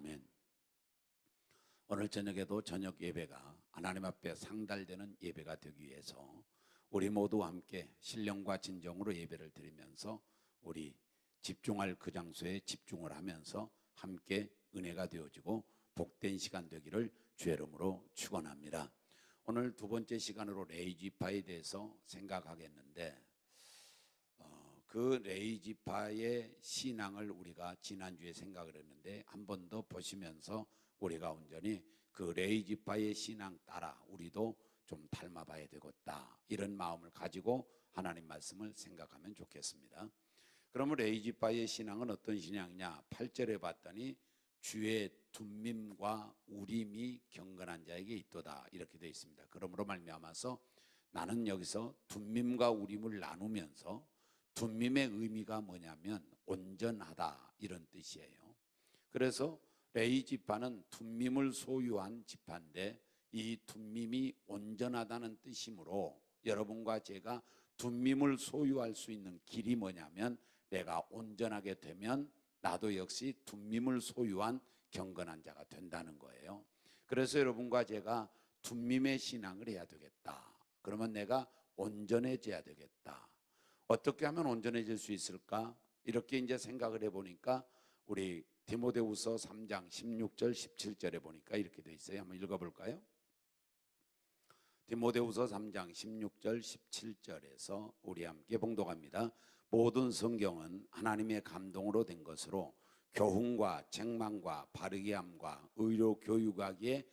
아멘. 오늘 저녁에도 저녁 예배가 하나님 앞에 상달되는 예배가 되기 위해서 우리 모두 함께 신령과 진정으로 예배를 드리면서 우리 집중할 그 장소에 집중을 하면서 함께 은혜가 되어지고 복된 시간 되기를 주의 이름으로 축원합니다. 오늘 두 번째 시간으로 레이지파에 대해서 생각하겠는데 그 레이지파의 신앙을 우리가 지난주에 생각을 했는데 한 번 더 보시면서 우리가 온전히 그 레이지파의 신앙 따라 우리도 좀 닮아봐야 되겠다, 이런 마음을 가지고 하나님 말씀을 생각하면 좋겠습니다. 그러면 레이지파의 신앙은 어떤 신앙이냐? 8절에 봤더니 주의 둠밈과 우림이 경건한 자에게 있도다, 이렇게 되어 있습니다. 그러므로 말미암아서 나는 여기서 둠밈과 우림을 나누면서 둠밈의 의미가 뭐냐면 온전하다, 이런 뜻이에요. 그래서 레이지파는 둠밈을 소유한 지파인데 이 둠밈이 온전하다는 뜻이므로 여러분과 제가 둠밈을 소유할 수 있는 길이 뭐냐면 내가 온전하게 되면 나도 역시 둠밈을 소유한 경건한 자가 된다는 거예요. 그래서 여러분과 제가 둠밈의 신앙을 해야 되겠다. 그러면 내가 온전해져야 되겠다. 어떻게 하면 온전해질 수 있을까? 이렇게 이제 생각을 해보니까 우리 디모데후서 3장 16절 17절에 보니까 이렇게 돼 있어요. 한번 읽어볼까요? 디모데후서 3장 16절 17절에서 우리 함께 봉독합니다. 모든 성경은 하나님의 감동으로 된 것으로 교훈과 책망과 바르게 함과 의로 교육하기에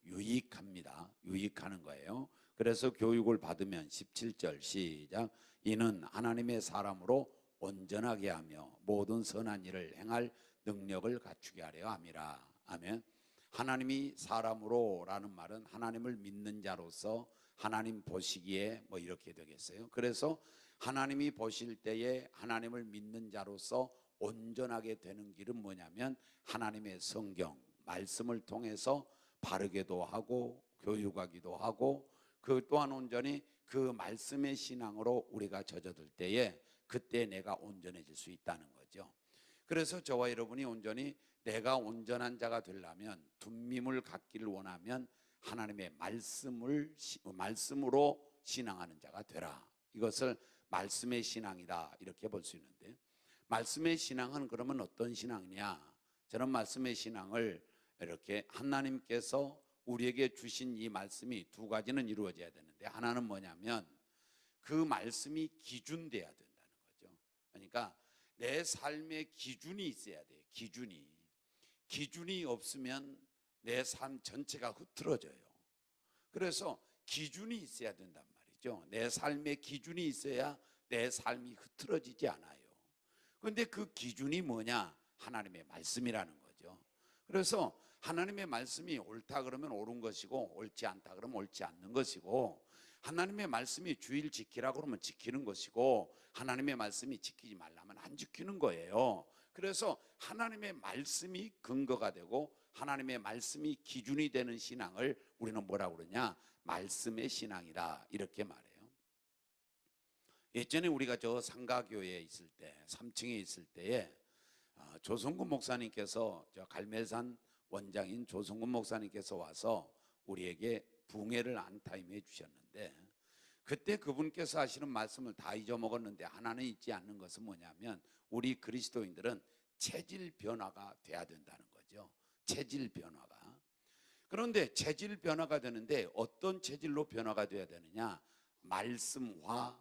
유익합니다. 유익하는 거예요. 그래서 교육을 받으면 17절 시작. 이는 하나님의 사람으로 온전하게 하며 모든 선한 일을 행할 능력을 갖추게 하려 함이라. 아멘. 하나님이 사람으로 라는 말은 하나님을 믿는 자로서 하나님 보시기에 뭐 이렇게 되겠어요. 그래서 하나님이 보실 때에 하나님을 믿는 자로서 온전하게 되는 길은 뭐냐면 하나님의 성경 말씀을 통해서 바르게도 하고 교육하기도 하고 그 또한 온전히 그 말씀의 신앙으로 우리가 젖어들 때에 그때 내가 온전해질 수 있다는 거죠. 그래서 저와 여러분이 온전히 내가 온전한 자가 되려면 둠밈을 갖기를 원하면 하나님의 말씀으로 신앙하는 자가 되라. 이것을 말씀의 신앙이다, 이렇게 볼 수 있는데, 말씀의 신앙은 그러면 어떤 신앙이냐? 저는 말씀의 신앙을 이렇게 하나님께서 우리에게 주신 이 말씀이 두 가지는 이루어져야 되는데, 하나는 뭐냐면 그 말씀이 기준돼야 된다는 거죠. 그러니까 내 삶의 기준이 있어야 돼요. 기준이 없으면 내 삶 전체가 흐트러져요. 그래서 기준이 있어야 된단 말이죠. 내 삶의 기준이 있어야 내 삶이 흐트러지지 않아요. 그런데 그 기준이 뭐냐? 하나님의 말씀이라는 거죠. 그래서 하나님의 말씀이 옳다 그러면 옳은 것이고 옳지 않다 그러면 옳지 않는 것이고, 하나님의 말씀이 주일 지키라고 그러면 지키는 것이고 하나님의 말씀이 지키지 말라면 안 지키는 거예요. 그래서 하나님의 말씀이 근거가 되고 하나님의 말씀이 기준이 되는 신앙을 우리는 뭐라고 그러냐? 말씀의 신앙이다, 이렇게 말해요. 예전에 우리가 저 상가교회에 있을 때 3층에 있을 때에 조성근 목사님께서 저 갈매산 원장인 조성근 목사님께서 와서 우리에게 붕해를 안타임해 주셨는데, 그때 그분께서 하시는 말씀을 다 잊어먹었는데 하나는 잊지 않는 것은 뭐냐면 우리 그리스도인들은 체질 변화가 돼야 된다는 거죠. 체질 변화가. 그런데 체질 변화가 되는데 어떤 체질로 변화가 돼야 되느냐? 말씀화,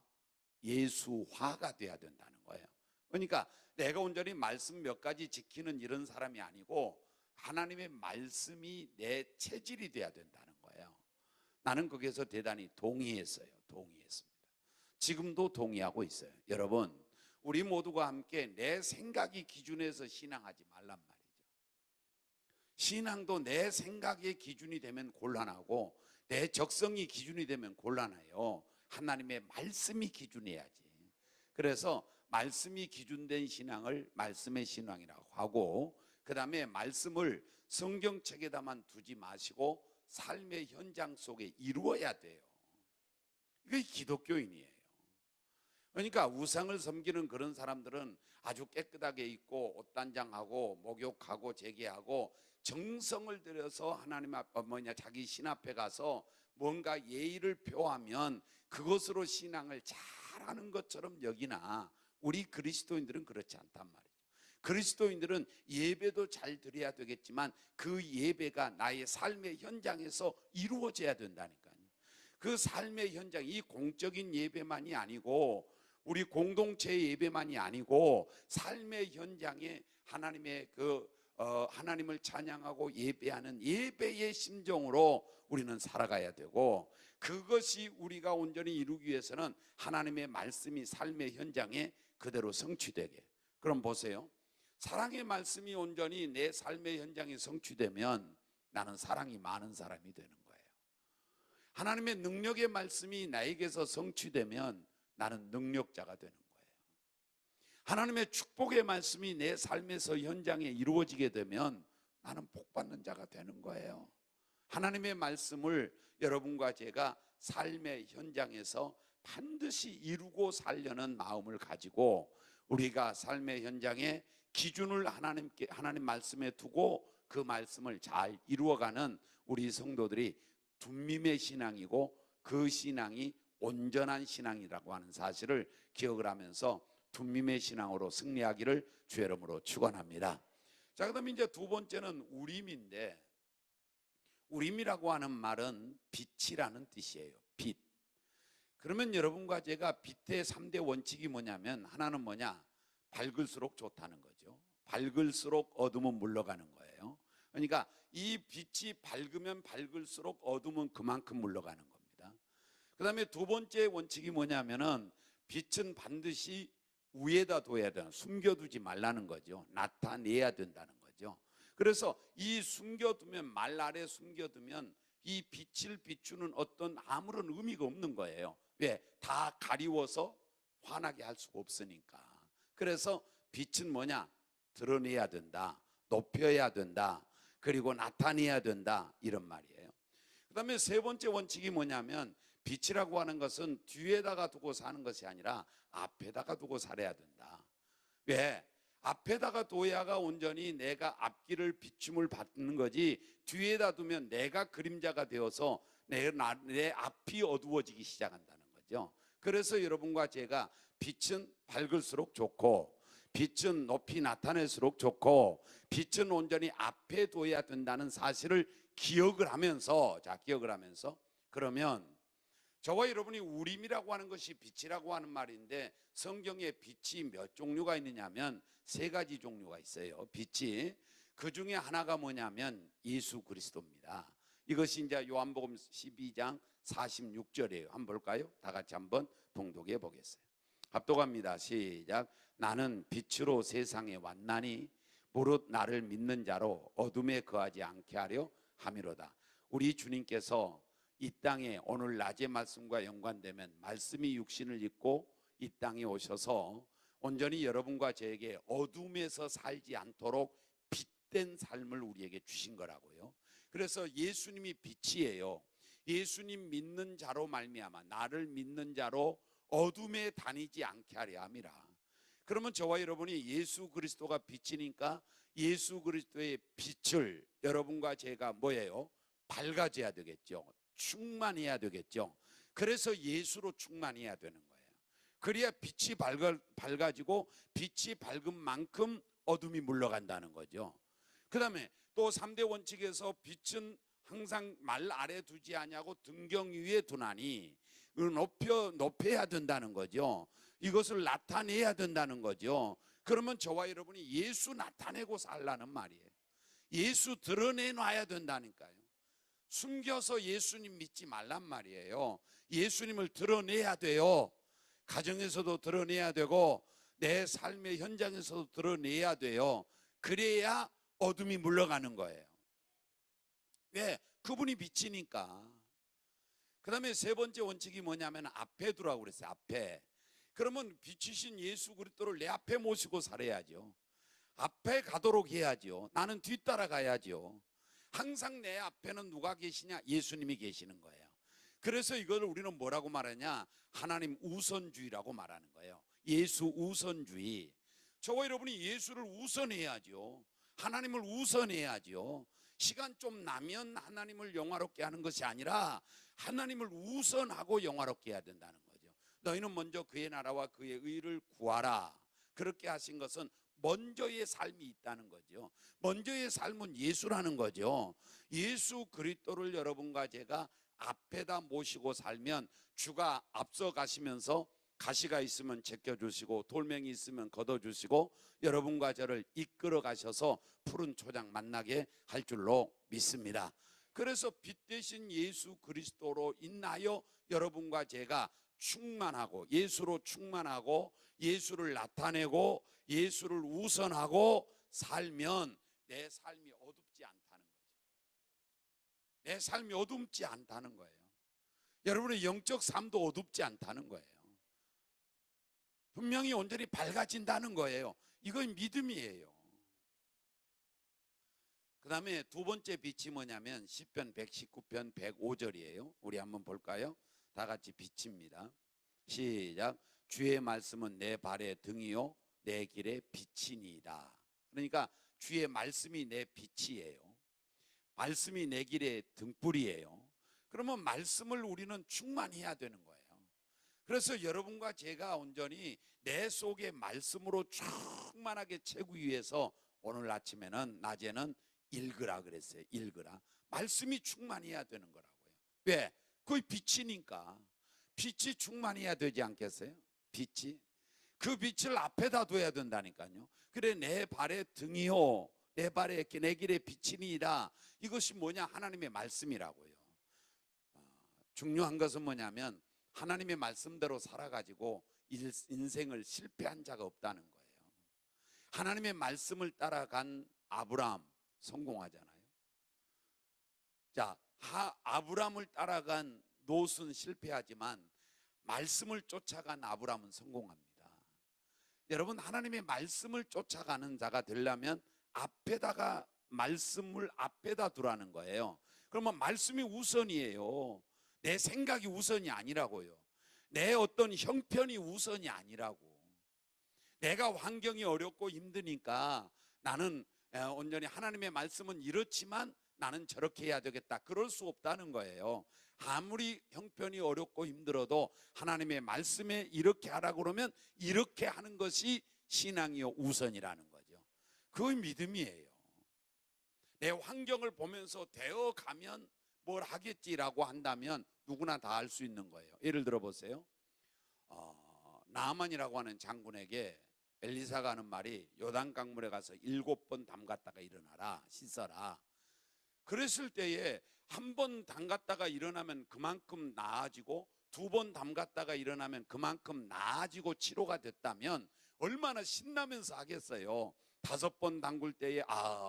예수화가 돼야 된다는 거예요. 그러니까 내가 온전히 말씀 몇 가지 지키는 이런 사람이 아니고 하나님의 말씀이 내 체질이 돼야 된다는 거예요. 나는 거기에서 대단히 동의했습니다. 지금도 동의하고 있어요. 여러분, 우리 모두가 함께 내 생각이 기준에서 신앙하지 말란 말이죠. 신앙도 내 생각의 기준이 되면 곤란하고 내 적성이 기준이 되면 곤란해요. 하나님의 말씀이 기준해야지. 그래서 말씀이 기준된 신앙을 말씀의 신앙이라고 하고, 그 다음에 말씀을 성경책에다만 두지 마시고 삶의 현장 속에 이루어야 돼요. 이게 기독교인이에요. 그러니까 우상을 섬기는 그런 사람들은 아주 깨끗하게 입고 옷단장하고 목욕하고 제기하고 정성을 들여서 하나님 앞에 자기 신 앞에 가서 뭔가 예의를 표하면 그것으로 신앙을 잘하는 것처럼 여기나 우리 그리스도인들은 그렇지 않단 말이에요. 그리스도인들은 예배도 잘 드려야 되겠지만 그 예배가 나의 삶의 현장에서 이루어져야 된다니까요. 그 삶의 현장, 이 공적인 예배만이 아니고 우리 공동체 예배만이 아니고 삶의 현장에 하나님의 하나님을 찬양하고 예배하는 예배의 심정으로 우리는 살아가야 되고, 그것이 우리가 온전히 이루기 위해서는 하나님의 말씀이 삶의 현장에 그대로 성취되게. 그럼 보세요. 사랑의 말씀이 온전히 내 삶의 현장에 성취되면 나는 사랑이 많은 사람이 되는 거예요. 하나님의 능력의 말씀이 나에게서 성취되면 나는 능력자가 되는 거예요. 하나님의 축복의 말씀이 내 삶에서 현장에 이루어지게 되면 나는 복받는 자가 되는 거예요. 하나님의 말씀을 여러분과 제가 삶의 현장에서 반드시 이루고 살려는 마음을 가지고 우리가 삶의 현장에 기준을 하나님 말씀에 두고 그 말씀을 잘 이루어가는 우리 성도들이 둠밈의 신앙이고 그 신앙이 온전한 신앙이라고 하는 사실을 기억을 하면서 둠밈의 신앙으로 승리하기를 주의 이름으로 축원합니다. 자, 그다음에 이제 두 번째는 우림인데, 우림이라고 하는 말은 빛이라는 뜻이에요. 빛. 그러면 여러분과 제가 빛의 3대 원칙이 뭐냐면, 하나는 뭐냐? 밝을수록 좋다는 거죠. 밝을수록 어둠은 물러가는 거예요. 그러니까 이 빛이 밝으면 밝을수록 어둠은 그만큼 물러가는 겁니다. 그 다음에 두 번째 원칙이 뭐냐면은 빛은 반드시 위에다 둬야 되는, 숨겨두지 말라는 거죠. 나타내야 된다는 거죠. 그래서 이 숨겨두면, 말 아래 숨겨두면 이 빛을 비추는 어떤 아무런 의미가 없는 거예요. 왜? 다 가리워서 환하게 할 수가 없으니까. 그래서 빛은 뭐냐? 드러내야 된다, 높여야 된다, 그리고 나타내야 된다, 이런 말이에요. 그 다음에 세 번째 원칙이 뭐냐면, 빛이라고 하는 것은 뒤에다가 두고 사는 것이 아니라 앞에다가 두고 살아야 된다. 왜? 앞에다가 둬야가 온전히 내가 앞길을 비춤을 받는 거지, 뒤에다 두면 내가 그림자가 되어서 내 앞이 어두워지기 시작한다는 거죠. 그래서 여러분과 제가 빛은 밝을수록 좋고, 빛은 높이 나타낼수록 좋고, 빛은 온전히 앞에 둬야 된다는 사실을 기억을 하면서, 그러면 저와 여러분이 우림이라고 하는 것이 빛이라고 하는 말인데, 성경에 빛이 몇 종류가 있느냐면 세 가지 종류가 있어요. 빛이. 그 중에 하나가 뭐냐면 예수 그리스도입니다. 이것이 이제 요한복음 12장 46절이에요. 한번 볼까요? 다 같이 한번 봉독해 보겠어요. 합독합니다. 시작. 나는 빛으로 세상에 왔나니 무릇 나를 믿는 자로 어둠에 거하지 않게 하려 함이로다. 우리 주님께서 이 땅에 오늘 낮의 말씀과 연관되면 말씀이 육신을 입고 이 땅에 오셔서 온전히 여러분과 저에게 어둠에서 살지 않도록 빛된 삶을 우리에게 주신 거라고요. 그래서 예수님이 빛이에요. 예수님 믿는 자로 말미암아, 나를 믿는 자로 어둠에 다니지 않게 하려 함이라. 그러면 저와 여러분이 예수 그리스도가 빛이니까 예수 그리스도의 빛을 여러분과 제가 뭐예요? 밝아져야 되겠죠. 충만해야 되겠죠. 그래서 예수로 충만해야 되는 거예요. 그래야 빛이 밝아지고 빛이 밝은 만큼 어둠이 물러간다는 거죠. 그 다음에 또 3대 원칙에서 빛은 항상 말 아래 두지 아니하고 등경 위에 두나니, 높여야 된다는 거죠. 이것을 나타내야 된다는 거죠. 그러면 저와 여러분이 예수 나타내고 살라는 말이에요. 예수 드러내놔야 된다니까요. 숨겨서 예수님 믿지 말란 말이에요. 예수님을 드러내야 돼요. 가정에서도 드러내야 되고 내 삶의 현장에서도 드러내야 돼요. 그래야 어둠이 물러가는 거예요. 왜? 그분이 빛이니까. 그 다음에 세 번째 원칙이 뭐냐면 앞에 두라고 그랬어요. 앞에. 그러면 빛이신 예수 그리스도를 내 앞에 모시고 살아야죠. 앞에 가도록 해야죠. 나는 뒤따라 가야죠. 항상 내 앞에는 누가 계시냐? 예수님이 계시는 거예요. 그래서 이걸 우리는 뭐라고 말하냐? 하나님 우선주의라고 말하는 거예요. 예수 우선주의. 저와 여러분이 예수를 우선해야죠. 하나님을 우선해야죠. 시간 좀 나면 하나님을 영화롭게 하는 것이 아니라 하나님을 우선하고 영화롭게 해야 된다는 거죠. 너희는 먼저 그의 나라와 그의 의를 구하라. 그렇게 하신 것은 먼저의 삶이 있다는 거죠. 먼저의 삶은 예수라는 거죠. 예수 그리스도를 여러분과 제가 앞에다 모시고 살면 주가 앞서 가시면서 가시가 있으면 제껴주시고 돌멩이 있으면 걷어주시고 여러분과 저를 이끌어 가셔서 푸른 초장 만나게 할 줄로 믿습니다. 그래서 빛 대신 예수 그리스도로 인하여 여러분과 제가 충만하고 예수로 충만하고 예수를 나타내고 예수를 우선하고 살면 내 삶이 어둡지 않다는 거죠. 내 삶이 어둡지 않다는 거예요. 여러분의 영적 삶도 어둡지 않다는 거예요. 분명히 온전히 밝아진다는 거예요. 이건 믿음이에요. 그 다음에 두 번째 빛이 뭐냐면 시편 119편 105절이에요. 우리 한번 볼까요? 다 같이 빛입니다. 시작. 주의 말씀은 내 발의 등이요 내 길의 빛이니이다. 그러니까 주의 말씀이 내 빛이에요. 말씀이 내 길의 등불이에요. 그러면 말씀을 우리는 충만해야 되는 거예요. 그래서 여러분과 제가 온전히 내 속에 말씀으로 충만하게 채우기 위해서 오늘 아침에는 낮에는 읽으라 그랬어요. 읽으라. 말씀이 충만해야 되는 거라고요. 왜? 그게 빛이니까. 빛이 충만해야 되지 않겠어요? 빛이. 그 빛을 앞에다 둬야 된다니까요. 그래 내 발의 등이요 내 발의 내 길의 빛이니이다. 이것이 뭐냐? 하나님의 말씀이라고요. 중요한 것은 뭐냐면 하나님의 말씀대로 살아가지고 인생을 실패한 자가 없다는 거예요. 하나님의 말씀을 따라간 아브라함 성공하잖아요. 자, 아브라함을 따라간 롯은 실패하지만 말씀을 쫓아간 아브라함은 성공합니다. 여러분 하나님의 말씀을 쫓아가는 자가 되려면 앞에다가 말씀을 앞에다 두라는 거예요. 그러면 말씀이 우선이에요. 내 생각이 우선이 아니라고요. 내 어떤 형편이 우선이 아니라고. 내가 환경이 어렵고 힘드니까 나는 온전히 하나님의 말씀은 이렇지만 나는 저렇게 해야 되겠다. 그럴 수 없다는 거예요. 아무리 형편이 어렵고 힘들어도 하나님의 말씀에 이렇게 하라고 그러면 이렇게 하는 것이 신앙이요 우선이라는 거죠. 그건 믿음이에요. 내 환경을 보면서 되어가면 뭘 하겠지라고 한다면 누구나 다 할 수 있는 거예요. 예를 들어 보세요. 나아만이라고 하는 장군에게 엘리사가 하는 말이 요단 강물에 가서 7번 담갔다가 일어나라, 씻어라. 그랬을 때에 한 번 담갔다가 일어나면 그만큼 나아지고 2번 담갔다가 일어나면 그만큼 나아지고 치료가 됐다면 얼마나 신나면서 하겠어요. 5번 담글 때에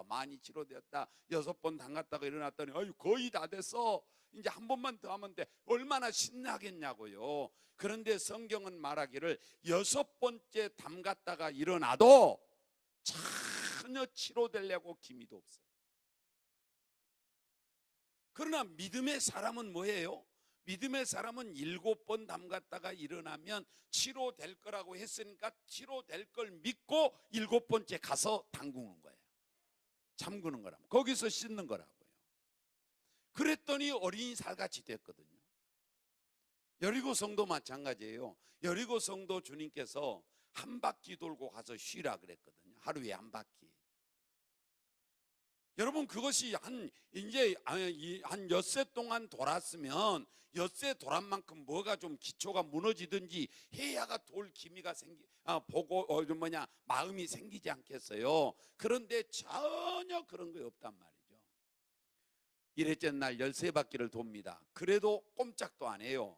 많이 치료되었다. 6번 담갔다가 일어났더니 거의 다 됐어. 이제 한 번만 더 하면 돼. 얼마나 신나겠냐고요. 그런데 성경은 말하기를 6번째 담갔다가 일어나도 전혀 치료되려고 기미도 없어요. 그러나 믿음의 사람은 뭐예요? 믿음의 사람은 7번 담갔다가 일어나면 치료될 거라고 했으니까 치료될 걸 믿고 7번째 가서 담그는 거예요. 잠그는 거라고. 거기서 씻는 거라고요. 그랬더니 어린이 살같이 됐거든요. 여리고 성도 마찬가지예요. 여리고 성도 주님께서 한 바퀴 돌고 가서 쉬라 그랬거든요. 하루에 한 바퀴. 여러분 그것이 이제 한 엿새 동안 돌았으면 엿새 돌한 만큼 뭐가 좀 기초가 무너지든지 해야가 돌 기미가 마음이 생기지 않겠어요. 그런데 전혀 그런 게 없단 말이죠. 일회째 날 13바퀴를 돕니다. 그래도 꼼짝도 안 해요.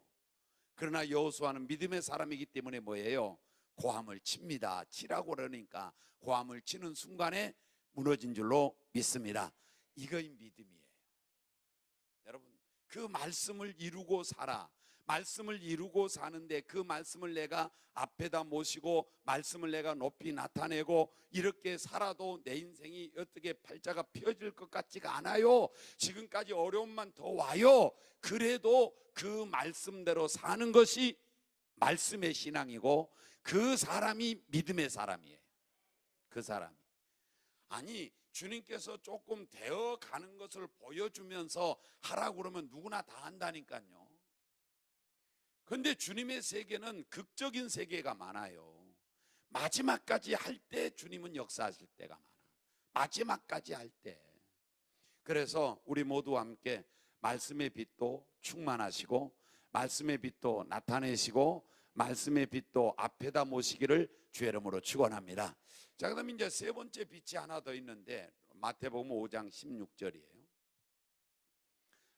그러나 여호수아는 믿음의 사람이기 때문에 뭐예요? 고함을 칩니다. 치라고 그러니까 고함을 치는 순간에 무너진 줄로 믿습니다. 이거이 믿음이에요. 여러분 그 말씀을 이루고 살아. 말씀을 이루고 사는데 그 말씀을 내가 앞에다 모시고 말씀을 내가 높이 나타내고 이렇게 살아도 내 인생이 어떻게 팔자가 펴질 것 같지가 않아요. 지금까지 어려움만 더 와요. 그래도 그 말씀대로 사는 것이 말씀의 신앙이고 그 사람이 믿음의 사람이에요. 그 사람이. 아니, 주님께서 조금 되어 가는 것을 보여주면서 하라고 그러면 누구나 다 한다니까요. 그런데 주님의 세계는 극적인 세계가 많아요. 마지막까지 할 때 주님은 역사하실 때가 많아. 마지막까지 할 때. 그래서 우리 모두 함께 말씀의 빛도 충만하시고 말씀의 빛도 나타내시고 말씀의 빛도 앞에다 모시기를 주의 이름으로 축원합니다. 자, 그다음에 이제 세 번째 빛이 하나 더 있는데 마태복음 5장 16절이에요.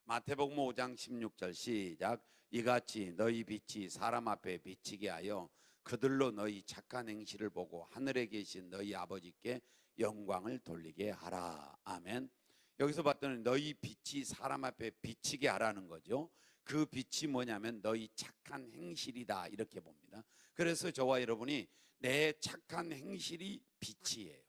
마태복음 5장 16절 시작. 이같이 너희 빛이 사람 앞에 비치게 하여 그들로 너희 착한 행실을 보고 하늘에 계신 너희 아버지께 영광을 돌리게 하라. 아멘. 여기서 봤더니 너희 빛이 사람 앞에 비치게 하라는 거죠. 그 빛이 뭐냐면 너희 착한 행실이다 이렇게 봅니다. 그래서 저와 여러분이 내 착한 행실이 빛이에요.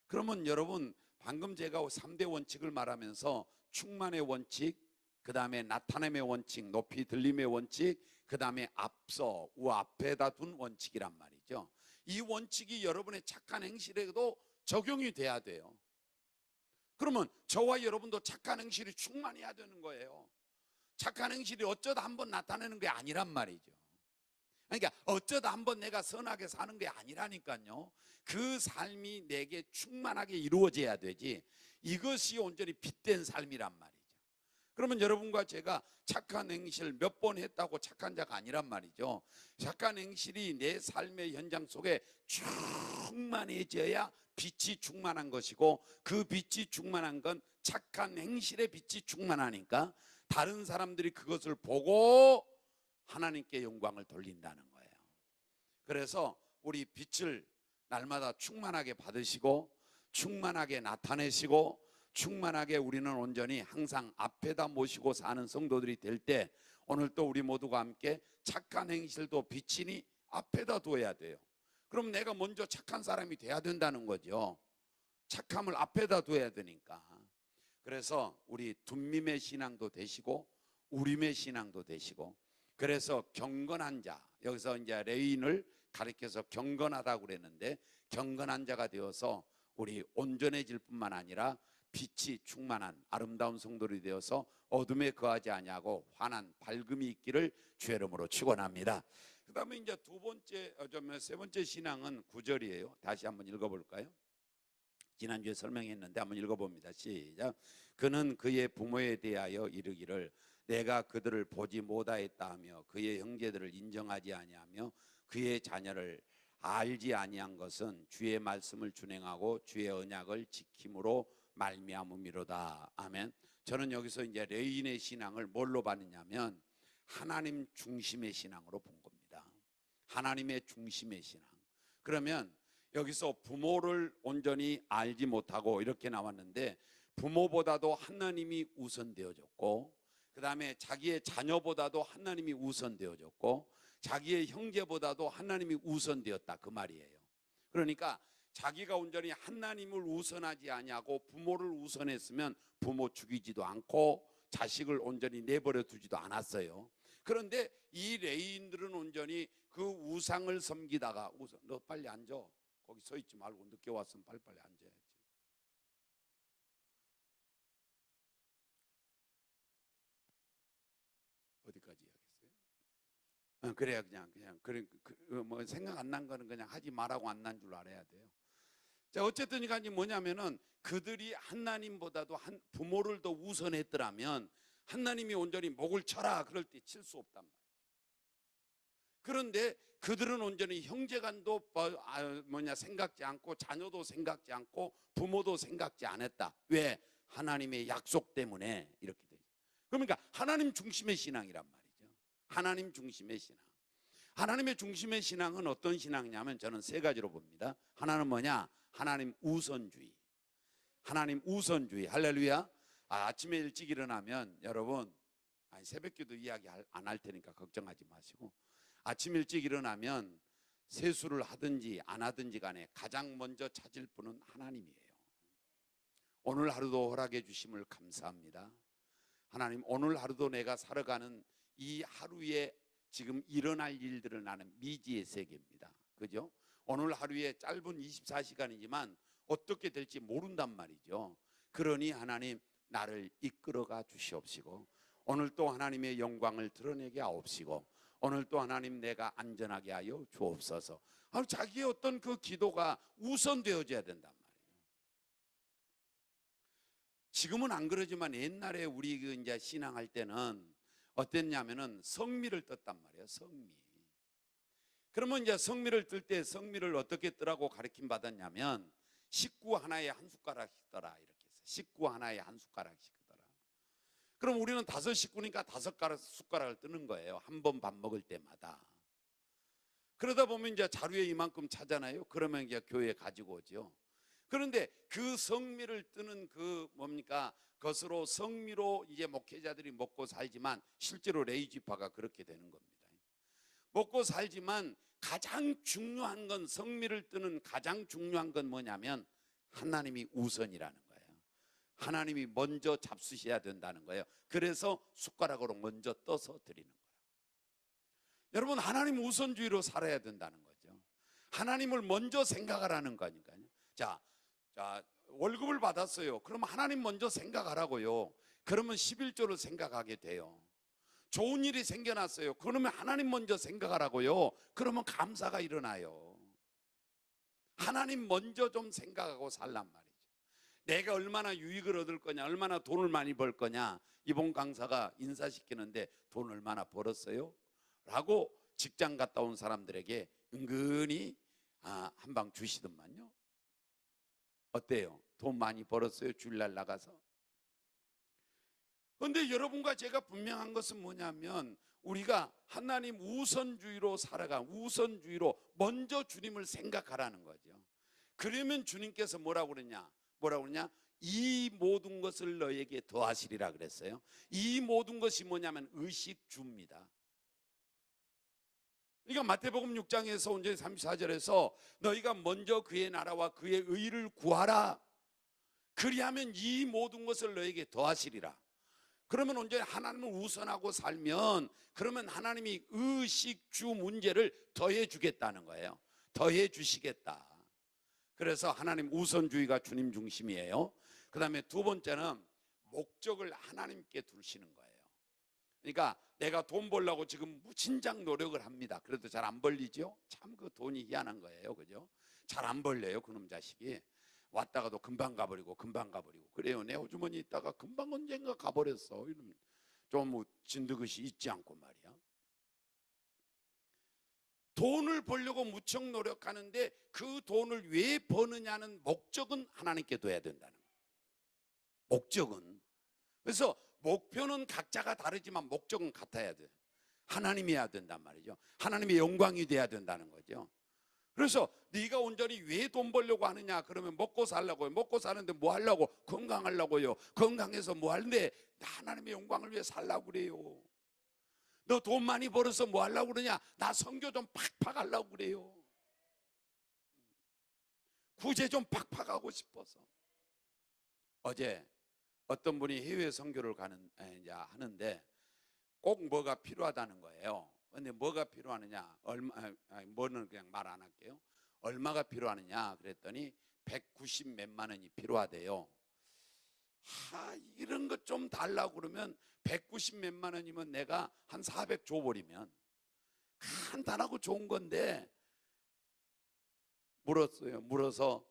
그러면 여러분 방금 제가 3대 원칙을 말하면서 충만의 원칙, 그 다음에 나타남의 원칙, 높이 들림의 원칙, 그 다음에 앞서 앞에다 둔 원칙이란 말이죠. 이 원칙이 여러분의 착한 행실에도 적용이 돼야 돼요. 그러면 저와 여러분도 착한 행실이 충만해야 되는 거예요. 착한 행실이 어쩌다 한번 나타내는 게 아니란 말이죠. 그러니까 어쩌다 한번 내가 선하게 사는 게 아니라니까요. 그 삶이 내게 충만하게 이루어져야 되지, 이것이 온전히 빛된 삶이란 말이죠. 그러면 여러분과 제가 착한 행실 몇 번 했다고 착한 자가 아니란 말이죠. 착한 행실이 내 삶의 현장 속에 충만해져야 빛이 충만한 것이고, 그 빛이 충만한 건 착한 행실의 빛이 충만하니까 다른 사람들이 그것을 보고 하나님께 영광을 돌린다는 거예요. 그래서 우리 빛을 날마다 충만하게 받으시고 충만하게 나타내시고 충만하게 우리는 온전히 항상 앞에다 모시고 사는 성도들이 될 때, 오늘 또 우리 모두가 함께 착한 행실도 비치니 앞에다 둬야 돼요. 그럼 내가 먼저 착한 사람이 돼야 된다는 거죠. 착함을 앞에다 둬야 되니까. 그래서 우리 둠밈의 신앙도 되시고 우림의 신앙도 되시고, 그래서 경건한 자, 여기서 이제 레인을 가리켜서 경건하다고 그랬는데 경건한 자가 되어서 우리 온전해질 뿐만 아니라 빛이 충만한 아름다운 성도들이 되어서 어둠에 거하지 아니하고 환한 밝음이 있기를 주의 이름으로 축원합니다. 그 다음에 이제 세 번째 신앙은 9절이에요. 다시 한번 읽어볼까요? 지난주에 설명했는데 한번 읽어봅니다. 시작. 그는 그의 부모에 대하여 이르기를 내가 그들을 보지 못하였다 하며 그의 형제들을 인정하지 아니하며 그의 자녀를 알지 아니한 것은 주의 말씀을 준행하고 주의 언약을 지킴으로 말미암음이로다. 아멘. 저는 여기서 이제 레인의 신앙을 뭘로 봤느냐면 하나님 중심의 신앙으로 본 겁니다. 하나님의 중심의 신앙. 그러면 여기서 부모를 온전히 알지 못하고 이렇게 나왔는데, 부모보다도 하나님이 우선되어졌고, 그 다음에 자기의 자녀보다도 하나님이 우선되어졌고, 자기의 형제보다도 하나님이 우선되었다, 그 말이에요. 그러니까 자기가 온전히 하나님을 우선하지 아니하고 부모를 우선했으면 부모 죽이지도 않고 자식을 온전히 내버려 두지도 않았어요. 그런데 이 레인들은 온전히 그 우상을 섬기다가, 너 빨리 앉아, 거기 서 있지 말고 늦게 왔으면 빨리빨리 앉아야지. 어디까지 이야기했어요? 그래야 그냥 뭐 생각 안 난 거는 그냥 하지 말라고 안 난 줄 알아야 돼요. 자, 어쨌든 이게 뭐냐면은 그들이 하나님보다도 부모를 더 우선했더라면 하나님이 온전히 목을 쳐라 그럴 때 칠 수 없단 말이에요. 그런데 그들은 온전히 형제간도 생각지 않고 자녀도 생각지 않고 부모도 생각지 않았다. 왜? 하나님의 약속 때문에 이렇게 돼요. 그러니까 하나님 중심의 신앙이란 말이죠. 하나님 중심의 신앙. 하나님의 중심의 신앙은 어떤 신앙이냐면 저는 세 가지로 봅니다. 하나는 뭐냐? 하나님 우선주의. 하나님 우선주의. 할렐루야. 아침에 일찍 일어나면 여러분 아니, 새벽기도 이야기 안 할 테니까 걱정하지 마시고, 아침 일찍 일어나면 세수를 하든지 안 하든지 간에 가장 먼저 찾을 분은 하나님이에요. 오늘 하루도 허락해 주심을 감사합니다. 하나님, 오늘 하루도 내가 살아가는 이 하루에 지금 일어날 일들을 나는 미지의 세계입니다. 그죠? 오늘 하루에 짧은 24시간이지만 어떻게 될지 모른단 말이죠. 그러니 하나님, 나를 이끌어가 주시옵시고, 오늘 또 하나님의 영광을 드러내게 하옵시고, 오늘 또 하나님 내가 안전하게 하여 주옵소서. 자기의 어떤 그 기도가 우선되어져야 된단 말이에요. 지금은 안 그러지만 옛날에 우리 이제 신앙할 때는 어땠냐면은 성미를 떴단 말이에요. 성미. 그러면 이제 성미를 뜰 때 성미를 어떻게 뜨라고 가르침 받았냐면, 식구 하나에 한 숟가락씩 떠라 이렇게 해서 식구 하나에 한 숟가락씩 떠라. 그럼 우리는 5식구니까 5숟가락을 뜨는 거예요. 한 번 밥 먹을 때마다. 그러다 보면 이제 자루에 이만큼 차잖아요. 그러면 이제 교회에 가지고 오죠. 그런데 그 성미를 뜨는 그 뭡니까? 그것으로 성미로 이제 목회자들이 먹고 살지만 실제로 레이지파가 그렇게 되는 겁니다. 먹고 살지만 가장 중요한 건, 성미를 뜨는 가장 중요한 건 뭐냐면 하나님이 우선이라는 거예요. 하나님이 먼저 잡수셔야 된다는 거예요. 그래서 숟가락으로 먼저 떠서 드리는 거라고. 여러분, 하나님 우선주의로 살아야 된다는 거죠. 하나님을 먼저 생각하라는 거니까요. 자, 월급을 받았어요. 그럼 하나님 먼저 생각하라고요. 그러면 11조를 생각하게 돼요. 좋은 일이 생겨났어요. 그러면 하나님 먼저 생각하라고요. 그러면 감사가 일어나요. 하나님 먼저 좀 생각하고 살란 말이죠. 내가 얼마나 유익을 얻을 거냐, 얼마나 돈을 많이 벌 거냐. 이번 강사가 인사시키는데 돈 얼마나 벌었어요? 라고 직장 갔다 온 사람들에게 은근히 한 방 주시더만요. 어때요? 돈 많이 벌었어요? 주일날 나가서? 그런데 여러분과 제가 분명한 것은 뭐냐면, 우리가 하나님 우선주의로 살아가, 우선주의로 먼저 주님을 생각하라는 거죠. 그러면 주님께서 뭐라고 그러냐? 이 모든 것을 너에게 더하시리라 그랬어요. 이 모든 것이 뭐냐면 의식주입니다. 그러니까 마태복음 6장에서 온전히 34절에서 너희가 먼저 그의 나라와 그의 의를 구하라. 그리하면 이 모든 것을 너에게 더하시리라. 그러면 온전히 하나님을 우선하고 살면, 그러면 하나님이 의식주 문제를 더해 주겠다는 거예요. 더해 주시겠다. 그래서 하나님 우선주의가 주님 중심이에요. 그 다음에 두 번째는 목적을 하나님께 두시는 거예요. 그러니까 내가 돈 벌려고 지금 무진장 노력을 합니다. 그래도 잘 안 벌리죠? 참 그 돈이 희한한 거예요. 그죠? 잘 안 벌려요, 그놈 자식이. 왔다가도 금방 가버리고 그래요. 내 호주머니 있다가 금방 언젠가 가버렸어. 이러면 좀 진드것이 있지 않고 말이야. 돈을 벌려고 무척 노력하는데 그 돈을 왜 버느냐는 목적은 하나님께 둬야 된다는 거예요. 목적은. 그래서 목표는 각자가 다르지만 목적은 같아야 돼. 하나님이어야 된단 말이죠. 하나님의 영광이 돼야 된다는 거죠. 그래서 네가 온전히 왜 돈 벌려고 하느냐? 그러면 먹고 살려고요. 먹고 사는데 뭐 하려고? 건강하려고요. 건강해서 뭐 하는데? 하나님의 영광을 위해 살려고 그래요. 너 돈 많이 벌어서 뭐 하려고 그러냐? 나 선교 좀 팍팍 하려고 그래요. 구제 좀 팍팍 하고 싶어서. 어제 어떤 분이 해외 선교를 하는데 꼭 뭐가 필요하다는 거예요. 근데 뭐가 필요하느냐? 뭐는 그냥 말 안 할게요. 얼마가 필요하느냐? 그랬더니 190 몇만 원이 필요하대요. 이런 것 좀 달라고 그러면 190 몇만 원이면 내가 한 400 줘버리면 간단하고 좋은 건데, 물어서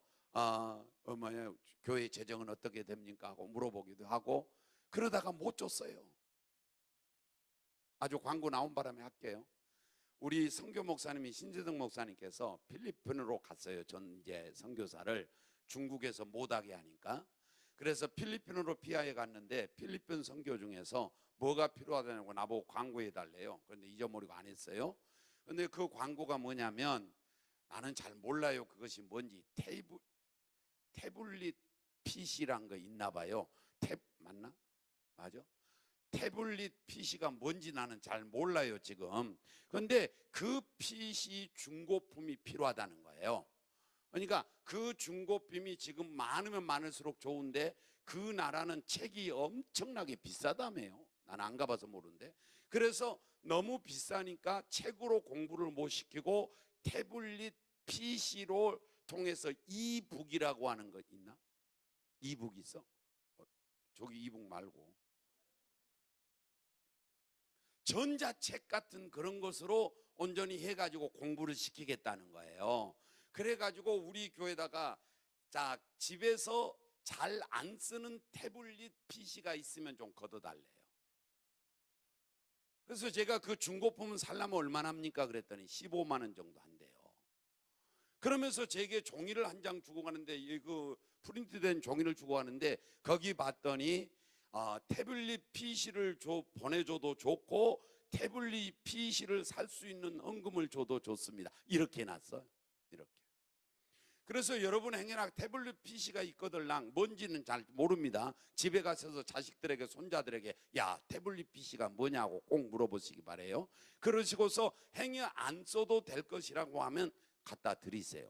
교회 재정은 어떻게 됩니까? 하고 물어보기도 하고, 그러다가 못 줬어요. 아주 광고 나온 바람에 할게요. 우리 선교 목사님이 신재덕 목사님께서 필리핀으로 갔어요. 전 이제 선교사를 중국에서 못하게 하니까. 그래서 필리핀으로 피하에 갔는데 필리핀 선교 중에서 뭐가 필요하다고 나보고 광고해 달래요. 그런데 잊어버리고 안 했어요. 그런데 그 광고가 뭐냐면, 나는 잘 몰라요. 그것이 뭔지. 태블릿 PC란 거 있나 봐요. 맞나? 맞아? 태블릿 PC가 뭔지 나는 잘 몰라요 지금. 그런데 그 PC 중고품이 필요하다는 거예요. 그러니까 그 중고품이 지금 많으면 많을수록 좋은데 그 나라는 책이 엄청나게 비싸다며요. 난 안 가봐서 모르는데. 그래서 너무 비싸니까 책으로 공부를 못 시키고 태블릿 PC로 통해서 이북이라고 하는 거 있나? 이북 있어? 저기 이북 말고 전자책 같은 그런 것으로 온전히 해가지고 공부를 시키겠다는 거예요. 그래가지고 우리 교회다가 자 집에서 잘 안 쓰는 태블릿 PC가 있으면 좀 걷어달래요. 그래서 제가 그 중고품은 살려면 얼마나 합니까? 그랬더니 15만 원 정도 한대요. 그러면서 제게 종이를 한 장 주고 가는데 그 프린트된 종이를 주고 가는데 거기 봤더니 태블릿 PC를 보내줘도 좋고 태블릿 PC를 살 수 있는 헌금을 줘도 좋습니다. 이렇게 해놨어요. 이렇게. 그래서 여러분 행여나 태블릿 PC가 있거들랑 뭔지는 잘 모릅니다. 집에 가셔서 자식들에게 손자들에게 야 태블릿 PC가 뭐냐고 꼭 물어보시기 바래요. 그러시고서 행여 안 써도 될 것이라고 하면 갖다 드리세요.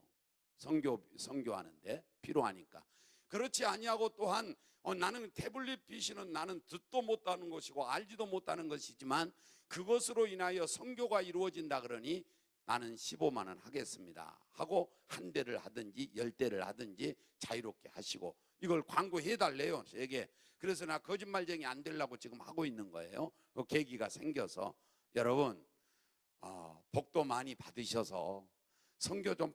선교하는데 필요하니까. 그렇지 아니하고 또한 나는 태블릿 PC는 나는 듣도 못하는 것이고 알지도 못하는 것이지만 그것으로 인하여 선교가 이루어진다 그러니 나는 15만 원 하겠습니다 하고 한 대를 하든지 10대를 하든지 자유롭게 하시고 이걸 광고해 달래요 제게. 그래서 나 거짓말쟁이 안 되려고 지금 하고 있는 거예요. 그 계기가 생겨서 여러분 복도 많이 받으셔서 선교 좀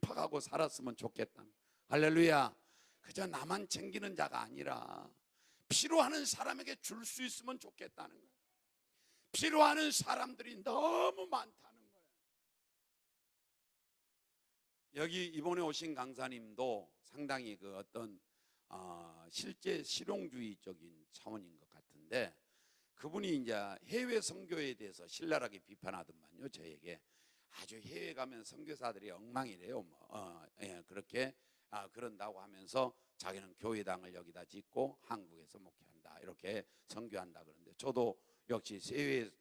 팍팍 하고 살았으면 좋겠다. 할렐루야. 그저 나만 챙기는 자가 아니라 필요하는 사람에게 줄 수 있으면 좋겠다는 거예요. 필요하는 사람들이 너무 많다는 거예요. 여기 이번에 오신 강사님도 상당히 그 어떤 실제 실용주의적인 차원인 것 같은데 그분이 이제 해외 선교에 대해서 신랄하게 비판하더만요. 저에게 아주 해외 가면 선교사들이 엉망이래요. 그렇게 그런다고 하면서 자기는 교회당을 여기다 짓고 한국에서 목회한다 이렇게 선교한다 그러는데 저도 역시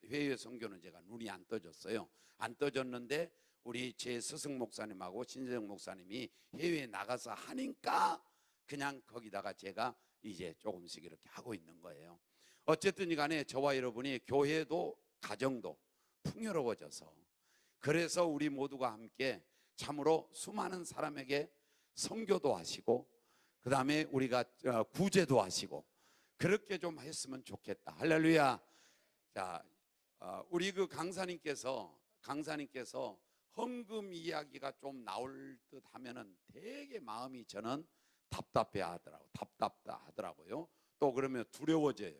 해외 선교는 제가 눈이 안 떠졌어요. 안 떠졌는데 우리 제 스승 목사님하고 신세영 목사님이 해외에 나가서 하니까 그냥 거기다가 제가 이제 조금씩 이렇게 하고 있는 거예요. 어쨌든 간에 저와 여러분이 교회도 가정도 풍요로워져서 그래서 우리 모두가 함께 참으로 수많은 사람에게 선교도 하시고 그 다음에 우리가 구제도 하시고 그렇게 좀 했으면 좋겠다. 할렐루야. 자, 우리 그 강사님께서 헌금 이야기가 좀 나올 듯 하면은 되게 마음이 저는 답답하더라고요. 또 그러면 두려워져요.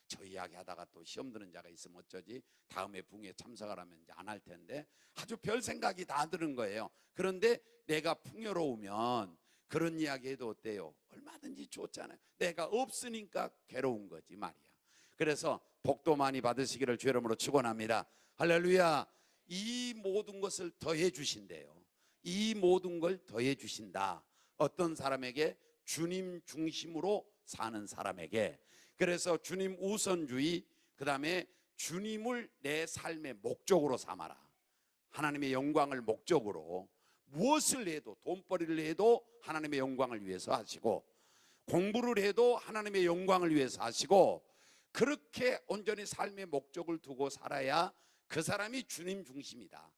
저 이야기 하다가 또 시험 드는 자가 있으면 어쩌지? 다음에 붕에 참석을 하면 이제 안 할 텐데 아주 별 생각이 다 드는 거예요. 그런데 내가 풍요로우면 그런 이야기 해도 어때요? 얼마든지 좋잖아요. 내가 없으니까 괴로운 거지 말이야. 그래서 복도 많이 받으시기를 주 이름으로 축원합니다. 할렐루야. 이 모든 것을 더해 주신대요. 이 모든 걸 더해 주신다. 어떤 사람에게? 주님 중심으로 사는 사람에게. 그래서 주님 우선주의, 그 다음에 주님을 내 삶의 목적으로 삼아라. 하나님의 영광을 목적으로 무엇을 해도 돈벌이를 해도 하나님의 영광을 위해서 하시고 공부를 해도 하나님의 영광을 위해서 하시고 그렇게 온전히 삶의 목적을 두고 살아야 그 사람이 주님 중심이다.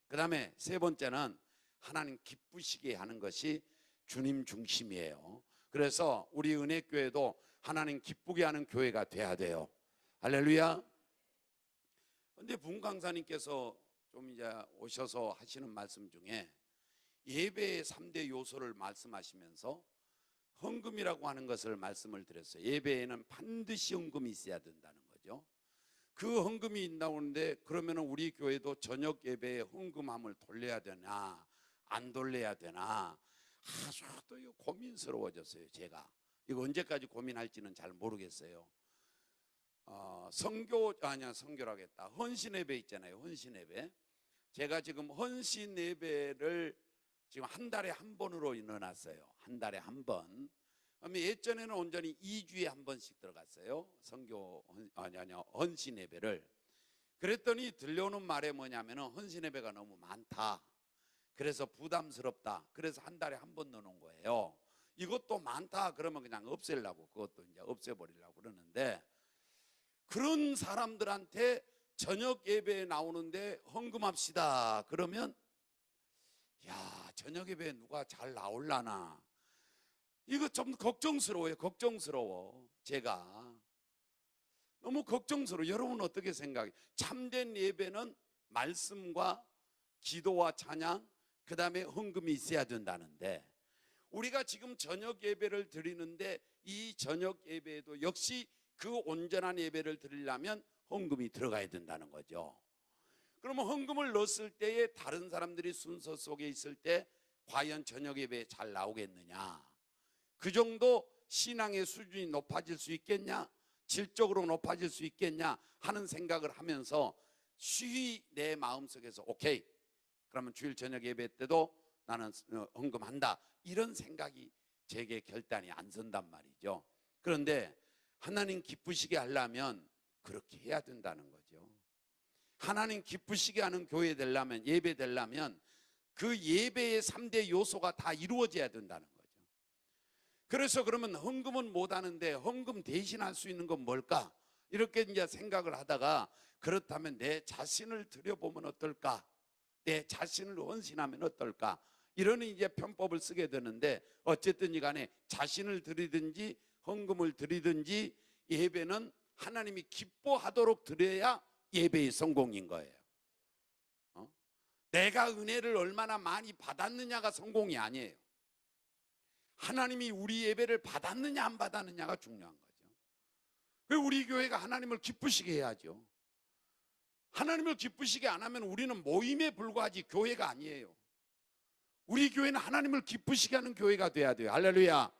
그 다음에 세 번째는 하나님 기쁘시게 하는 것이 주님 중심이에요. 그래서 우리 은혜교회도 하나님 기쁘게 하는 교회가 돼야 돼요. 할렐루야. 근데 분강사님께서 좀 이제 오셔서 하시는 말씀 중에 예배의 3대 요소를 말씀하시면서 헌금이라고 하는 것을 말씀을 드렸어요. 예배에는 반드시 헌금이 있어야 된다는 거죠. 그 헌금이 있다고 하는데 그러면 우리 교회도 저녁 예배에 헌금함을 돌려야 되나 안 돌려야 되나 아주 또 고민스러워졌어요. 제가 이거 언제까지 고민할지는 잘 모르겠어요. 선교라겠다. 헌신 예배 있잖아요. 헌신 예배. 제가 지금 헌신 예배를 지금 한 달에 한 번으로 넣어놨어요. 한 달에 한 번. 예전에는 온전히 2주에 한 번씩 들어갔어요. 헌신 예배를. 그랬더니 들려오는 말이 뭐냐면은 헌신 예배가 너무 많다. 그래서 부담스럽다. 그래서 한 달에 한 번 넣는 거예요. 이것도 많다 그러면 그냥 없애려고, 그것도 이제 없애버리려고 그러는데, 그런 사람들한테 저녁 예배에 나오는데 헌금합시다 그러면, 야, 저녁 예배에 누가 잘 나올라나, 이거 좀 걱정스러워요. 걱정스러워. 제가 너무 걱정스러워. 여러분 어떻게 생각해요? 참된 예배는 말씀과 기도와 찬양, 그 다음에 헌금이 있어야 된다는데, 우리가 지금 저녁 예배를 드리는데 이 저녁 예배에도 역시 그 온전한 예배를 드리려면 헌금이 들어가야 된다는 거죠. 그러면 헌금을 넣었을 때에 다른 사람들이 순서 속에 있을 때 과연 저녁 예배에 잘 나오겠느냐, 그 정도 신앙의 수준이 높아질 수 있겠냐, 질적으로 높아질 수 있겠냐 하는 생각을 하면서 쉬이 내 마음속에서 오케이, 그러면 주일 저녁 예배 때도 나는 헌금한다, 이런 생각이 제게 결단이 안 선단 말이죠. 그런데 하나님 기쁘시게 하려면 그렇게 해야 된다는 거죠. 하나님 기쁘시게 하는 교회 되려면, 예배 되려면 그 예배의 3대 요소가 다 이루어져야 된다는 거죠. 그래서 그러면 헌금은 못 하는데 헌금 대신할 수 있는 건 뭘까? 이렇게 이제 생각을 하다가, 그렇다면 내 자신을 드려보면 어떨까? 내 자신을 헌신하면 어떨까? 이런 이제 편법을 쓰게 되는데, 어쨌든 간에 자신을 드리든지 헌금을 드리든지 예배는 하나님이 기뻐하도록 드려야 예배의 성공인 거예요. 내가 은혜를 얼마나 많이 받았느냐가 성공이 아니에요. 하나님이 우리 예배를 받았느냐 안 받았느냐가 중요한 거죠. 왜 우리 교회가 하나님을 기쁘시게 해야죠. 하나님을 기쁘시게 안 하면 우리는 모임에 불과하지 교회가 아니에요. 우리 교회는 하나님을 기쁘시게 하는 교회가 돼야 돼요. 할렐루야.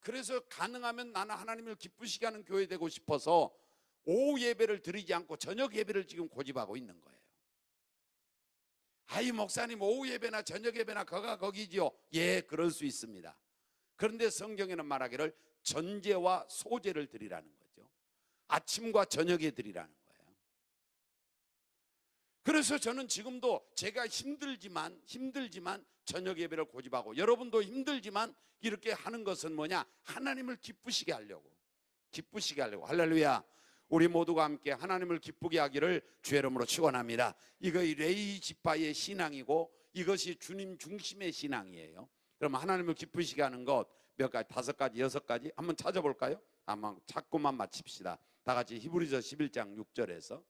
그래서 가능하면 나는 하나님을 기쁘시게 하는 교회 되고 싶어서 오후 예배를 드리지 않고 저녁 예배를 지금 고집하고 있는 거예요. 아이 목사님 오후 예배나 저녁 예배나 거가 거기지요. 예, 그럴 수 있습니다. 그런데 성경에는 말하기를 전제와 소제를 드리라는 거죠. 아침과 저녁에 드리라는 거예요. 그래서 저는 지금도 제가 힘들지만 저녁 예배를 고집하고, 여러분도 힘들지만 이렇게 하는 것은 뭐냐? 하나님을 기쁘시게 하려고. 할렐루야. 우리 모두가 함께 하나님을 기쁘게 하기를 주의 이름으로 축원합니다. 이거 레위 지파의 신앙이고 이것이 주님 중심의 신앙이에요. 그럼 하나님을 기쁘시게 하는 것 몇 가지, 5가지, 6가지 한번 찾아볼까요? 한번 찾고만 마칩시다. 다 같이 히브리서 11장 6절에서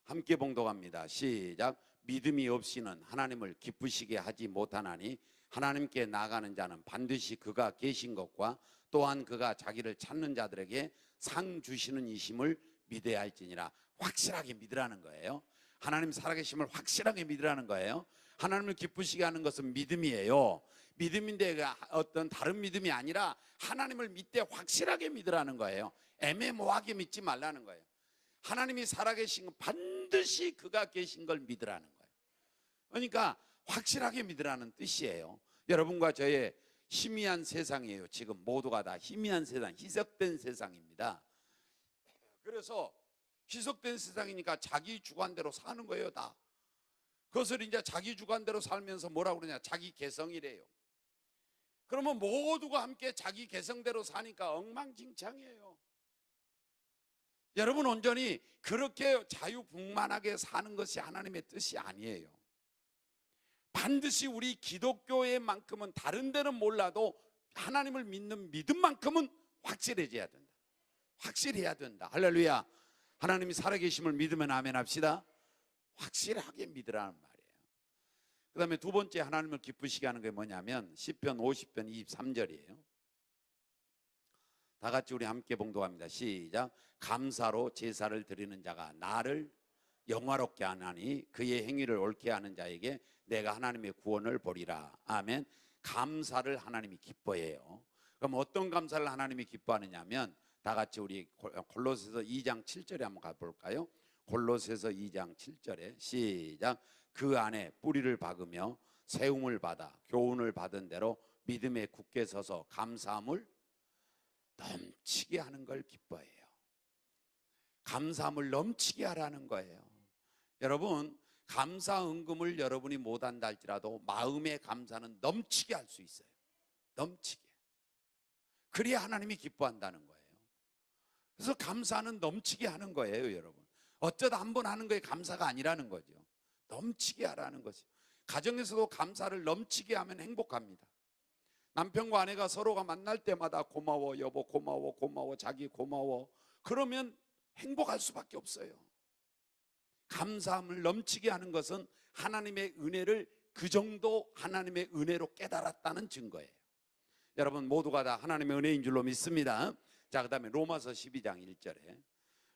함께 봉독합니다. 시작. 믿음이 없이는 하나님을 기쁘시게 하지 못하나니 하나님께 나아가는 자는 반드시 그가 계신 것과 또한 그가 자기를 찾는 자들에게 상 주시는 이심을 믿어야 할지니라. 확실하게 믿으라는 거예요. 하나님 살아계심을 확실하게 믿으라는 거예요. 하나님을 기쁘시게 하는 것은 믿음이에요. 믿음인데 어떤 다른 믿음이 아니라 하나님을 믿되 확실하게 믿으라는 거예요. 애매모호하게 믿지 말라는 거예요. 하나님이 살아계신 건 반드시 그가 계신 걸 믿으라는 거예요. 그러니까 확실하게 믿으라는 뜻이에요. 여러분과 저의 희미한 세상이에요. 지금 모두가 다 희미한 세상, 희석된 세상입니다. 그래서 희석된 세상이니까 자기 주관대로 사는 거예요. 다. 그것을 이제 자기 주관대로 살면서 뭐라고 그러냐? 자기 개성이래요. 그러면 모두가 함께 자기 개성대로 사니까 엉망진창이에요. 여러분 온전히 그렇게 자유분만하게 사는 것이 하나님의 뜻이 아니에요. 반드시 우리 기독교회만큼은, 다른 데는 몰라도 하나님을 믿는 믿음만큼은 확실해져야 된다. 확실해야 된다. 할렐루야. 하나님이 살아계심을 믿으면 아멘 합시다. 확실하게 믿으라는 말이에요. 그 다음에 두 번째 하나님을 기쁘시게 하는 게 뭐냐면 시편 50편 23절이에요. 다 같이 우리 함께 봉독합니다. 시작. 감사로 제사를 드리는 자가 나를 영화롭게 하나니 그의 행위를 옳게 하는 자에게 내가 하나님의 구원을 보리라. 아멘. 감사를 하나님이 기뻐해요. 그럼 어떤 감사를 하나님이 기뻐하느냐면, 다 같이 우리 골로새서 2장 7절에 한번 가볼까요? 골로새서 2장 7절에 시작. 그 안에 뿌리를 박으며 세움을 받아 교훈을 받은 대로 믿음에 굳게 서서 감사함을 넘치게 하는 걸 기뻐해요. 감사함을 넘치게 하라는 거예요. 여러분, 감사 은금을 여러분이 못한다 할지라도 마음의 감사는 넘치게 할 수 있어요. 넘치게. 그래야 하나님이 기뻐한다는 거예요. 그래서 감사는 넘치게 하는 거예요, 여러분. 어쩌다 한 번 하는 거에 감사가 아니라는 거죠. 넘치게 하라는 거죠. 가정에서도 감사를 넘치게 하면 행복합니다. 남편과 아내가 서로가 만날 때마다 고마워 여보, 고마워 고마워 자기 고마워, 그러면 행복할 수밖에 없어요. 감사함을 넘치게 하는 것은 하나님의 은혜를 그 정도 하나님의 은혜로 깨달았다는 증거예요. 여러분 모두가 다 하나님의 은혜인 줄로 믿습니다. 자, 그 다음에 로마서 12장 1절에,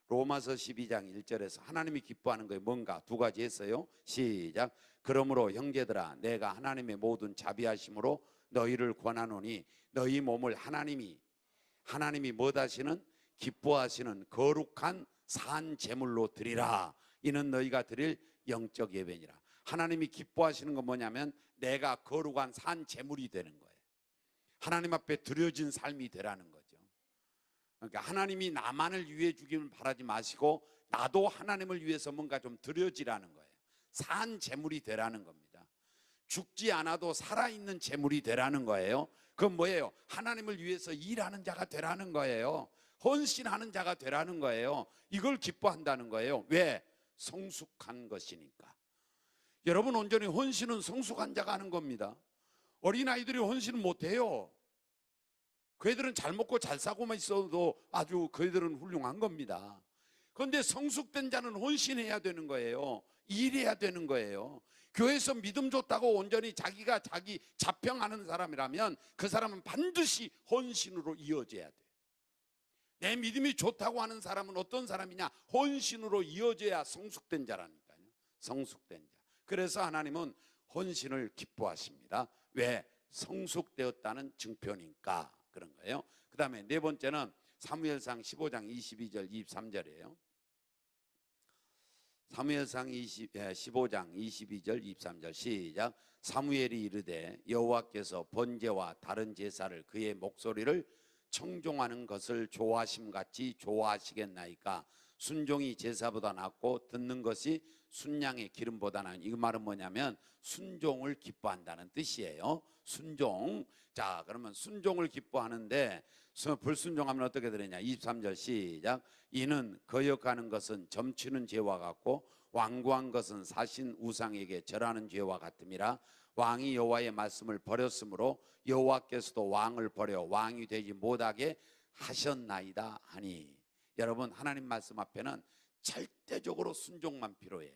로마서 12장 1절에서 하나님이 기뻐하는 게 뭔가 두 가지 했어요. 시작. 그러므로 형제들아, 내가 하나님의 모든 자비하심으로 너희를 권하노니 너희 몸을 하나님이 뭐하시는 기뻐하시는 거룩한 산 제물로 드리라. 이는 너희가 드릴 영적 예배니라. 하나님이 기뻐하시는 건 뭐냐면 내가 거룩한 산 제물이 되는 거예요. 하나님 앞에 드려진 삶이 되라는 거죠. 그러니까 하나님이 나만을 위해 주기를 바라지 마시고 나도 하나님을 위해서 뭔가 좀 드려지라는 거예요. 산 제물이 되라는 겁니다. 죽지 않아도 살아있는 제물이 되라는 거예요. 그건 뭐예요? 하나님을 위해서 일하는 자가 되라는 거예요. 헌신하는 자가 되라는 거예요. 이걸 기뻐한다는 거예요. 왜? 성숙한 것이니까. 여러분, 온전히 헌신은 성숙한 자가 하는 겁니다. 어린아이들이 헌신은 못해요. 그 애들은 잘 먹고 잘 사고만 있어도 아주 그 애들은 훌륭한 겁니다. 그런데 성숙된 자는 헌신해야 되는 거예요. 일해야 되는 거예요. 교회에서 믿음 좋다고 온전히 자기가 자기 자평하는 사람이라면 그 사람은 반드시 헌신으로 이어져야 돼요. 내 믿음이 좋다고 하는 사람은 어떤 사람이냐? 헌신으로 이어져야 성숙된 자라니까요. 성숙된 자. 그래서 하나님은 헌신을 기뻐하십니다. 왜? 성숙되었다는 증표니까 그런 거예요. 그 다음에 네 번째는 사무엘상 15장 22절 23절이에요. 사무엘상 15장 22절 23절 시작. 사무엘이 이르되 여호와께서 번제와 다른 제사를 그의 목소리를 청종하는 것을 좋아하심같이 좋아하시겠나이까. 순종이 제사보다 낫고 듣는 것이 순양의 기름보다 나은. 이 말은 뭐냐면 순종을 기뻐한다는 뜻이에요. 순종. 자, 그러면 순종을 기뻐하는데 불순종하면 어떻게 되느냐? 23절 시작. 이는 거역하는 것은 점치는 죄와 같고 완고한 것은 사신 우상에게 절하는 죄와 같음이라. 왕이 여호와의 말씀을 버렸으므로 여호와께서도 왕을 버려 왕이 되지 못하게 하셨나이다 하니. 여러분, 하나님 말씀 앞에는 절대적으로 순종만 필요해요.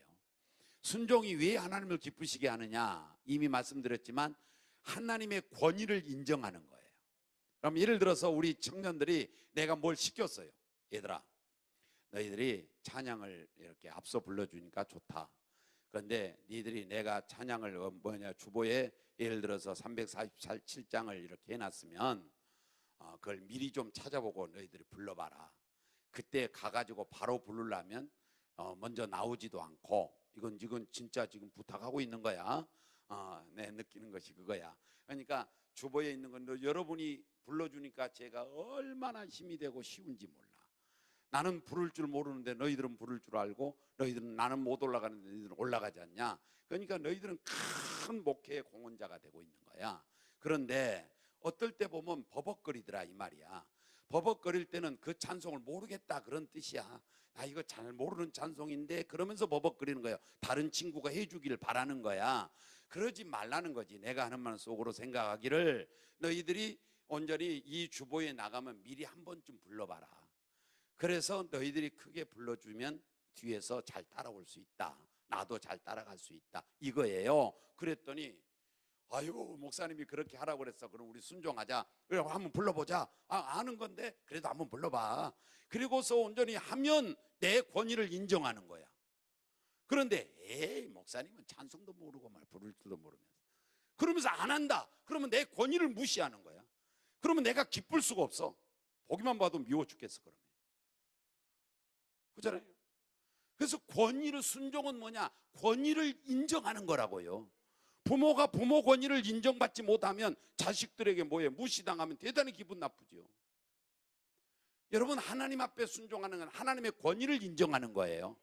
순종이 왜 하나님을 기쁘시게 하느냐? 이미 말씀드렸지만 하나님의 권위를 인정하는 거예요. 그럼 예를 들어서 우리 청년들이 내가 뭘 시켰어요. 얘들아, 너희들이 찬양을 이렇게 앞서 불러주니까 좋다. 그런데 니들이 내가 찬양을 주보에 예를 들어서 347장을 이렇게 해놨으면 그걸 미리 좀 찾아보고 너희들이 불러봐라. 그때 가가지고 바로 부르려면 먼저 나오지도 않고 이건 진짜 지금 부탁하고 있는 거야. 내 느끼는 것이 그거야. 그러니까 주보에 있는 건 여러분이 불러주니까 제가 얼마나 힘이 되고 쉬운지 몰라. 나는 부를 줄 모르는데 너희들은 부를 줄 알고, 너희들은 나는 못 올라가는데 너희들은 올라가지 않냐. 그러니까 너희들은 큰 목회의 공헌자가 되고 있는 거야. 그런데 어떨 때 보면 버벅거리더라 이 말이야. 버벅거릴 때는 그 찬송을 모르겠다 그런 뜻이야. 나 이거 잘 모르는 찬송인데 그러면서 버벅거리는 거예요. 다른 친구가 해주기를 바라는 거야. 그러지 말라는 거지. 내가 하는 말 속으로 생각하기를 너희들이 온전히 이 주보에 나가면 미리 한 번쯤 불러봐라. 그래서 너희들이 크게 불러주면 뒤에서 잘 따라올 수 있다. 나도 잘 따라갈 수 있다. 이거예요. 그랬더니 아유, 목사님이 그렇게 하라고 그랬어. 그럼 우리 순종하자. 그래, 한번 불러보자. 아는 건데 그래도 한번 불러봐. 그리고서 온전히 하면 내 권위를 인정하는 거야. 그런데 에이, 목사님은 찬송도 모르고 말 부를 줄도 모르면서 그러면서 안 한다. 그러면 내 권위를 무시하는 거야. 그러면 내가 기쁠 수가 없어. 보기만 봐도 미워 죽겠어. 그러면 그렇잖아요. 그래서 권위를, 순종은 뭐냐? 권위를 인정하는 거라고요. 부모가 부모 권위를 인정받지 못하면 자식들에게 뭐예요? 무시당하면 대단히 기분 나쁘죠. 여러분, 하나님 앞에 순종하는 건 하나님의 권위를 인정하는 거예요.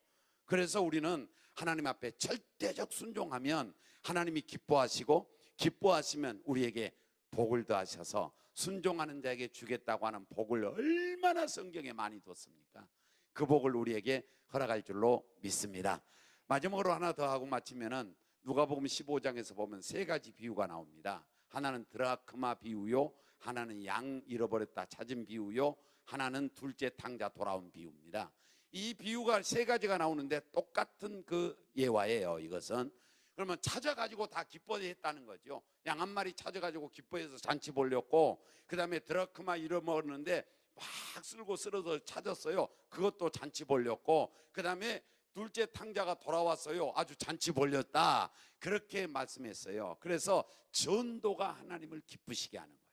그래서 우리는 하나님 앞에 절대적 순종하면 하나님이 기뻐하시고, 기뻐하시면 우리에게 복을 더하셔서 순종하는 자에게 주겠다고 하는 복을 얼마나 성경에 많이 뒀습니까? 그 복을 우리에게 허락할 줄로 믿습니다. 마지막으로 하나 더 하고 마치면은 누가복음 15장에서 보면 세 가지 비유가 나옵니다. 하나는 드라크마 비유요, 하나는 양 잃어버렸다 찾은 비유요, 하나는 둘째 탕자 돌아온 비유입니다. 이 비유가 세 가지가 나오는데 똑같은 그 예화예요. 이것은 그러면 찾아가지고 다 기뻐했다는 거죠. 양 한 마리 찾아가지고 기뻐해서 잔치 벌렸고, 그 다음에 드라크마 잃어먹었는데 막 쓸고 쓰러져 찾았어요. 그것도 잔치 벌렸고, 그 다음에 둘째 탕자가 돌아왔어요. 아주 잔치 벌렸다, 그렇게 말씀했어요. 그래서 전도가 하나님을 기쁘시게 하는 거예요.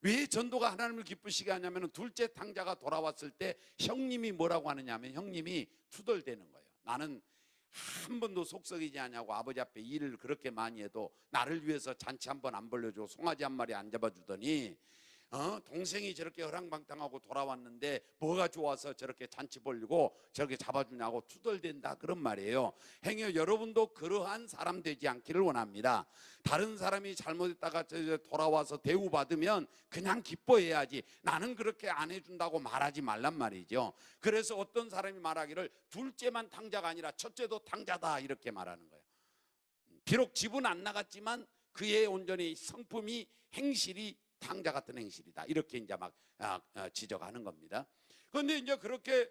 왜 전도가 하나님을 기쁘시게 하냐면, 둘째 탕자가 돌아왔을 때 형님이 뭐라고 하느냐면, 형님이 투덜대는 거예요. 나는 한 번도 속썩이지 않냐고, 아버지 앞에 일을 그렇게 많이 해도 나를 위해서 잔치 한 번 안 벌려주고 송아지 한 마리 안 잡아주더니 동생이 저렇게 허랑방탕하고 돌아왔는데 뭐가 좋아서 저렇게 잔치 벌리고 저렇게 잡아주냐고 투덜댄다, 그런 말이에요. 행여 여러분도 그러한 사람 되지 않기를 원합니다. 다른 사람이 잘못했다가 돌아와서 대우받으면 그냥 기뻐해야지, 나는 그렇게 안 해준다고 말하지 말란 말이죠. 그래서 어떤 사람이 말하기를 둘째만 탕자가 아니라 첫째도 탕자다, 이렇게 말하는 거예요. 비록 집은 안 나갔지만 그의 온전히 성품이, 행실이 탕자 같은 행실이다, 이렇게 이제 막 지적하는 겁니다. 그런데 이제 그렇게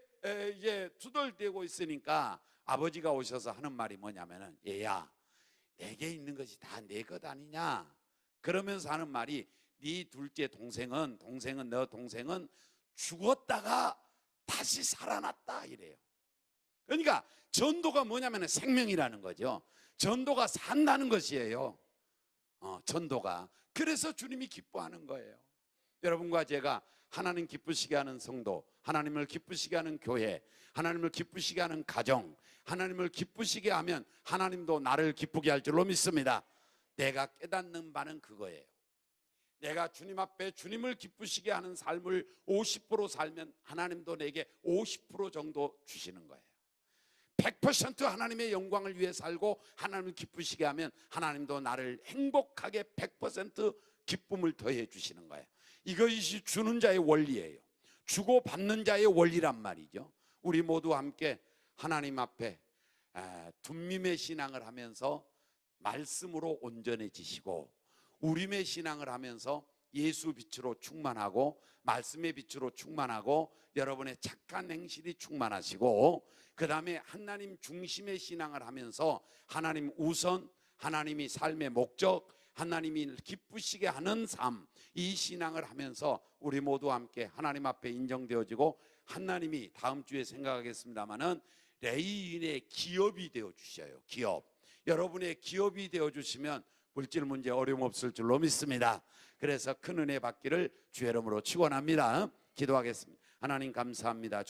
이제 투덜대고 있으니까 아버지가 오셔서 하는 말이 뭐냐면은, 얘야, 내게 있는 것이 다 내 것 아니냐, 그러면서 하는 말이, 네 둘째 동생은 너 동생은 죽었다가 다시 살아났다, 이래요. 그러니까 전도가 뭐냐면 생명이라는 거죠. 전도가 산다는 것이에요. 전도가. 그래서 주님이 기뻐하는 거예요. 여러분과 제가 하나님 기쁘시게 하는 성도, 하나님을 기쁘시게 하는 교회, 하나님을 기쁘시게 하는 가정, 하나님을 기쁘시게 하면 하나님도 나를 기쁘게 할 줄로 믿습니다. 내가 깨닫는 바는 그거예요. 내가 주님 앞에 주님을 기쁘시게 하는 삶을 50% 살면 하나님도 내게 50% 정도 주시는 거예요. 100% 하나님의 영광을 위해 살고 하나님을 기쁘시게 하면 하나님도 나를 행복하게 100% 기쁨을 더해 주시는 거예요. 이것이 주는 자의 원리예요. 주고 받는 자의 원리란 말이죠. 우리 모두 함께 하나님 앞에 둠밈의 신앙을 하면서 말씀으로 온전해지시고, 우림의 신앙을 하면서 예수 빛으로 충만하고 말씀의 빛으로 충만하고 여러분의 착한 행실이 충만하시고, 그 다음에 하나님 중심의 신앙을 하면서 하나님 우선, 하나님이 삶의 목적, 하나님이 기쁘시게 하는 삶, 이 신앙을 하면서 우리 모두 함께 하나님 앞에 인정되어지고, 하나님이 다음 주에 생각하겠습니다마는 레위인의 기업이 되어 주셔요. 기업. 여러분의 기업이 되어 주시면 물질 문제 어려움 없을 줄로 믿습니다. 그래서 큰 은혜 받기를 주의 이름으로 축원합니다. 기도하겠습니다. 하나님 감사합니다.